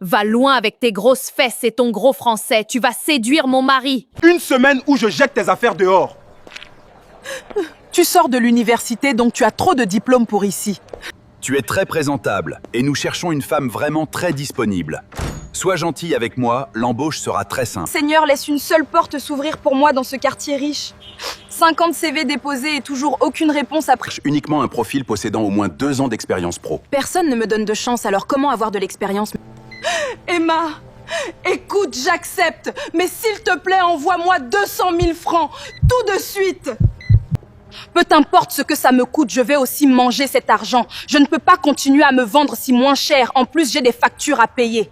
Va loin avec tes grosses fesses et ton gros français. Tu vas séduire mon mari. Une semaine où je jette tes affaires dehors. Tu sors de l'université, donc tu as trop de diplômes pour ici. Tu es très présentable et nous cherchons une femme vraiment très disponible. Sois gentil avec moi, l'embauche sera très simple. Seigneur, laisse une seule porte s'ouvrir pour moi dans ce quartier riche. 50 CV déposés et toujours aucune réponse après. Uniquement un profil possédant au moins 2 ans d'expérience pro. Personne ne me donne de chance, alors comment avoir de l'expérience? Emma, écoute, j'accepte, mais s'il te plaît, envoie-moi 200 000 francs, tout de suite. Peu importe ce que ça me coûte, je vais aussi manger cet argent. Je ne peux pas continuer à me vendre si moins cher. En plus, j'ai des factures à payer.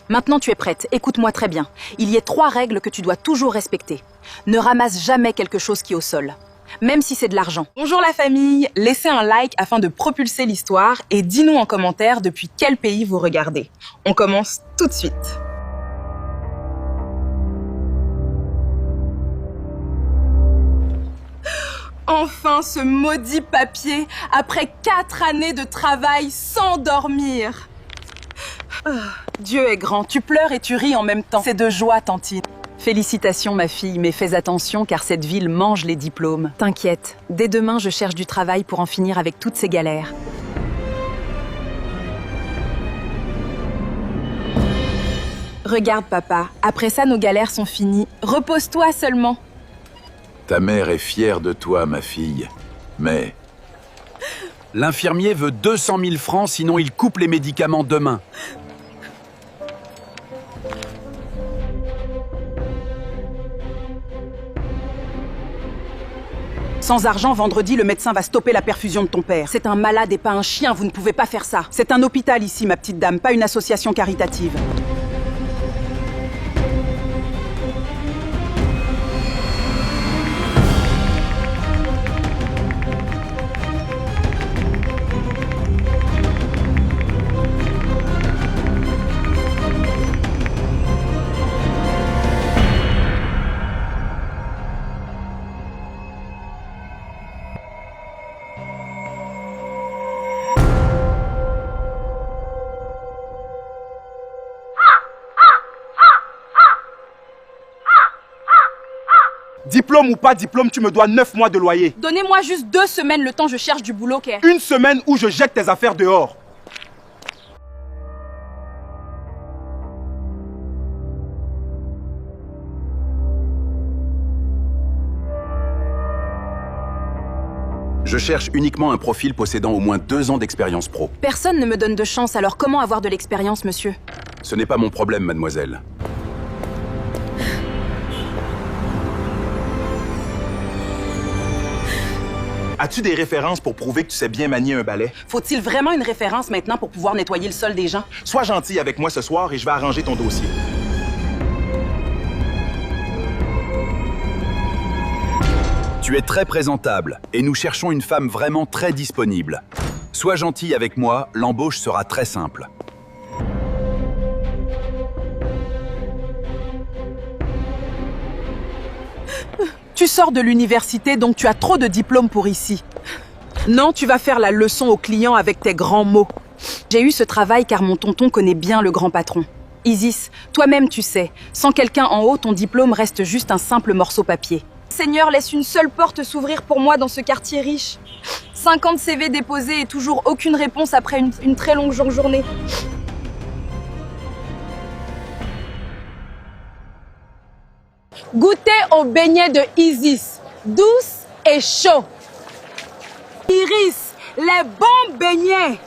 Maintenant, tu es prête. Écoute-moi très bien. Il y a 3 règles que tu dois toujours respecter. Ne ramasse jamais quelque chose qui est au sol, même si c'est de l'argent. Bonjour la famille, laissez un like afin de propulser l'histoire et dis-nous en commentaire depuis quel pays vous regardez. On commence tout de suite. Enfin, ce maudit papier, après 4 années de travail sans dormir. Dieu est grand, tu pleures et tu ris en même temps. C'est de joie, Tantine. Félicitations, ma fille, mais fais attention car cette ville mange les diplômes. T'inquiète, dès demain, je cherche du travail pour en finir avec toutes ces galères. Regarde, papa, après ça, nos galères sont finies. Repose-toi seulement. Ta mère est fière de toi, ma fille. Mais... L'infirmier veut 200 000 francs, sinon il coupe les médicaments demain. Sans argent, vendredi, le médecin va stopper la perfusion de ton père. C'est un malade et pas un chien, vous ne pouvez pas faire ça. C'est un hôpital ici, ma petite dame, pas une association caritative. Diplôme ou pas diplôme, tu me dois 9 mois de loyer. Donnez-moi juste 2 semaines le temps, je cherche du boulot, Kay. Une semaine où je jette tes affaires dehors. Je cherche uniquement un profil possédant au moins 2 ans d'expérience pro. Personne ne me donne de chance, alors comment avoir de l'expérience, monsieur? Ce n'est pas mon problème, mademoiselle. As-tu des références pour prouver que tu sais bien manier un balai? Faut-il vraiment une référence maintenant pour pouvoir nettoyer le sol des gens? Sois gentil avec moi ce soir et je vais arranger ton dossier. Tu es très présentable et nous cherchons une femme vraiment très disponible. Sois gentil avec moi, l'embauche sera très simple. Tu sors de l'université, donc tu as trop de diplômes pour ici. Non, tu vas faire la leçon aux clients avec tes grands mots. J'ai eu ce travail car mon tonton connaît bien le grand patron. Isis, toi-même tu sais, sans quelqu'un en haut, ton diplôme reste juste un simple morceau papier. Seigneur, laisse une seule porte s'ouvrir pour moi dans ce quartier riche. 50 CV déposés et toujours aucune réponse après une très longue journée. Goûtez au beignet de Isis, douce et chaud. Iris, les bons beignets.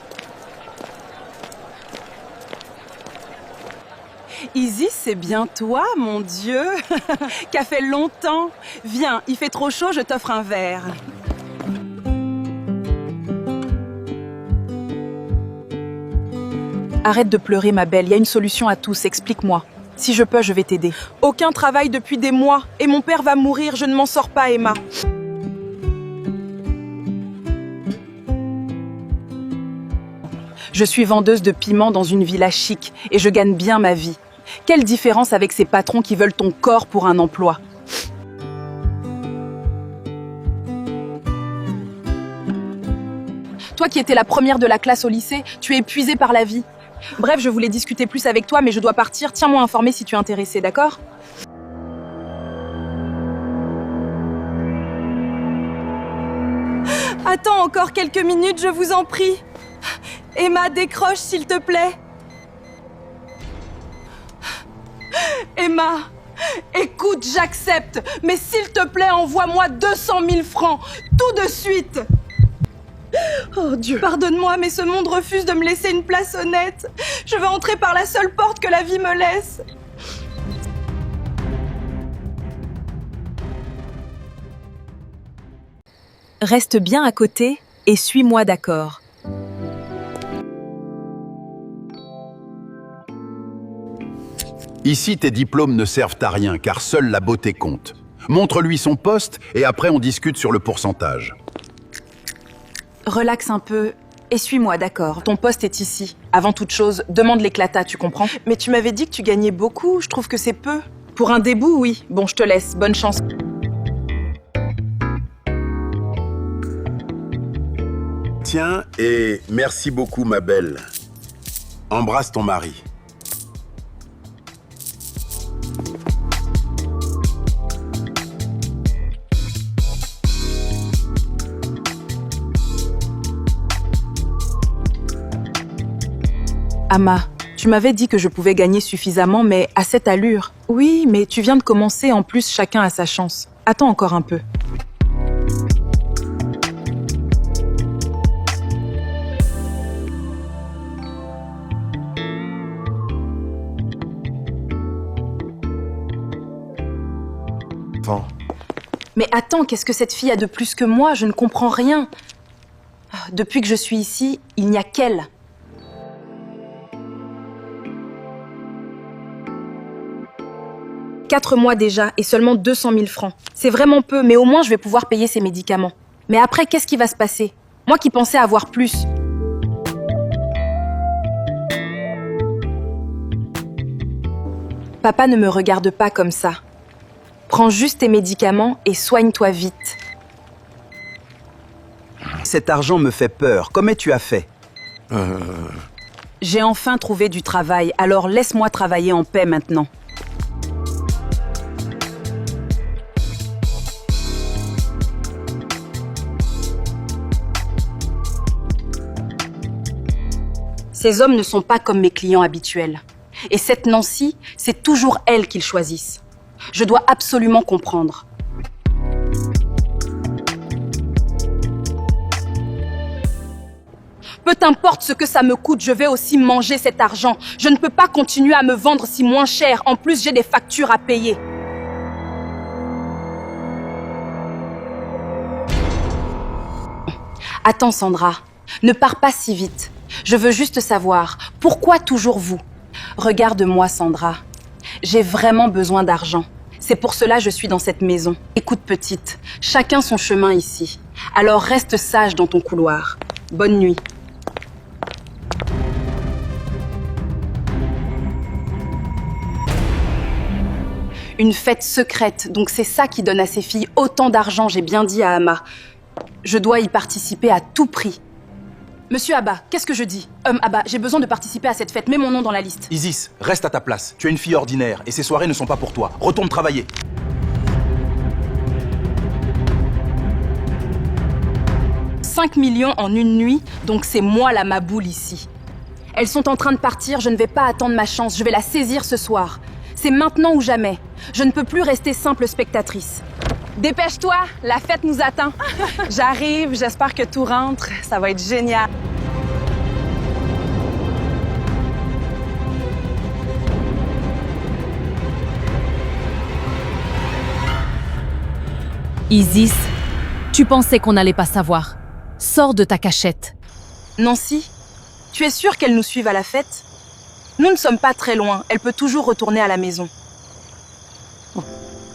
Isis, c'est bien toi, mon Dieu. Qu'a fait longtemps. Viens, il fait trop chaud, je t'offre un verre. Arrête de pleurer, ma belle, il y a une solution à tous, explique-moi. Si je peux, je vais t'aider. Aucun travail depuis des mois et mon père va mourir, je ne m'en sors pas, Emma. Je suis vendeuse de piments dans une villa chic et je gagne bien ma vie. Quelle différence avec ces patrons qui veulent ton corps pour un emploi? Toi qui étais la première de la classe au lycée, tu es épuisée par la vie. Bref, je voulais discuter plus avec toi, mais je dois partir. Tiens-moi informé si tu es intéressé, d'accord? Attends encore quelques minutes, je vous en prie. Emma, décroche s'il te plaît. Emma, écoute, j'accepte, mais s'il te plaît, envoie-moi 200 000 francs, tout de suite. Oh Dieu, pardonne-moi, mais ce monde refuse de me laisser une place honnête. Je veux entrer par la seule porte que la vie me laisse. Reste bien à côté et suis-moi, d'accord? Ici, tes diplômes ne servent à rien, car seule la beauté compte. Montre-lui son poste, et après on discute sur le pourcentage. Relaxe un peu et suis-moi, d'accord? Ton poste est ici. Avant toute chose, demande l'éclata, tu comprends? Mais tu m'avais dit que tu gagnais beaucoup, je trouve que c'est peu. Pour un début, oui. Bon, je te laisse. Bonne chance. Tiens, et merci beaucoup, ma belle. Embrasse ton mari. Ama, tu m'avais dit que je pouvais gagner suffisamment, mais à cette allure. Oui, mais tu viens de commencer, en plus chacun a sa chance. Attends encore un peu. Mais attends, qu'est-ce que cette fille a de plus que moi? Je ne comprends rien. Depuis que je suis ici, il n'y a qu'elle. « 4 mois déjà et seulement 200 000 francs. C'est vraiment peu, mais au moins je vais pouvoir payer ses médicaments. Mais après, qu'est-ce qui va se passer? Moi qui pensais avoir plus. » Papa ne me regarde pas comme ça. Prends juste tes médicaments et soigne-toi vite. Cet argent me fait peur. Comment tu as fait? J'ai enfin trouvé du travail, alors laisse-moi travailler en paix maintenant. Ces hommes ne sont pas comme mes clients habituels. Et cette Nancy, c'est toujours elle qu'ils choisissent. Je dois absolument comprendre. Peu importe ce que ça me coûte, je vais aussi manger cet argent. Je ne peux pas continuer à me vendre si moins cher. En plus, j'ai des factures à payer. Attends, Sandra. Ne pars pas si vite. Je veux juste savoir, pourquoi toujours vous? Regarde-moi, Sandra. J'ai vraiment besoin d'argent. C'est pour cela que je suis dans cette maison. Écoute, petite, chacun son chemin ici. Alors reste sage dans ton couloir. Bonne nuit. Une fête secrète, donc c'est ça qui donne à ces filles autant d'argent, j'ai bien dit à Ama. Je dois y participer à tout prix. Monsieur Abba, qu'est-ce que je dis? Abba, j'ai besoin de participer à cette fête. Mets mon nom dans la liste. Isis, reste à ta place. Tu es une fille ordinaire et ces soirées ne sont pas pour toi. Retourne travailler. « 5 millions en une nuit, donc c'est moi la maboule ici. Elles sont en train de partir, je ne vais pas attendre ma chance, je vais la saisir ce soir. C'est maintenant ou jamais. Je ne peux plus rester simple spectatrice. Dépêche-toi, la fête nous attend. J'arrive, j'espère que tout rentre, ça va être génial. Isis, tu pensais qu'on n'allait pas savoir. Sors de ta cachette. Nancy, tu es sûre qu'elle nous suive à la fête? Nous ne sommes pas très loin, elle peut toujours retourner à la maison.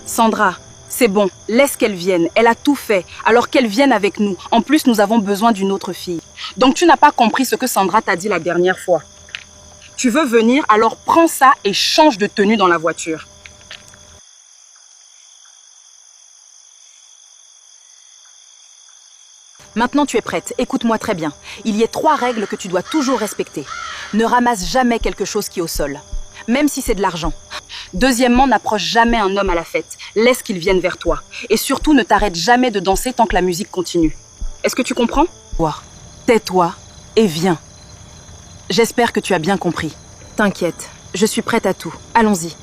Sandra, c'est bon, laisse qu'elle vienne, elle a tout fait, alors qu'elle vienne avec nous. En plus, nous avons besoin d'une autre fille. Donc tu n'as pas compris ce que Sandra t'a dit la dernière fois. Tu veux venir, alors prends ça et change de tenue dans la voiture. Maintenant tu es prête, écoute-moi très bien. Il y a 3 règles que tu dois toujours respecter. Ne ramasse jamais quelque chose qui est au sol, même si c'est de l'argent. Deuxièmement, n'approche jamais un homme à la fête. Laisse qu'il vienne vers toi. Et surtout, ne t'arrête jamais de danser tant que la musique continue. Est-ce que tu comprends? Tais-toi et viens. J'espère que tu as bien compris. T'inquiète, je suis prête à tout. Allons-y.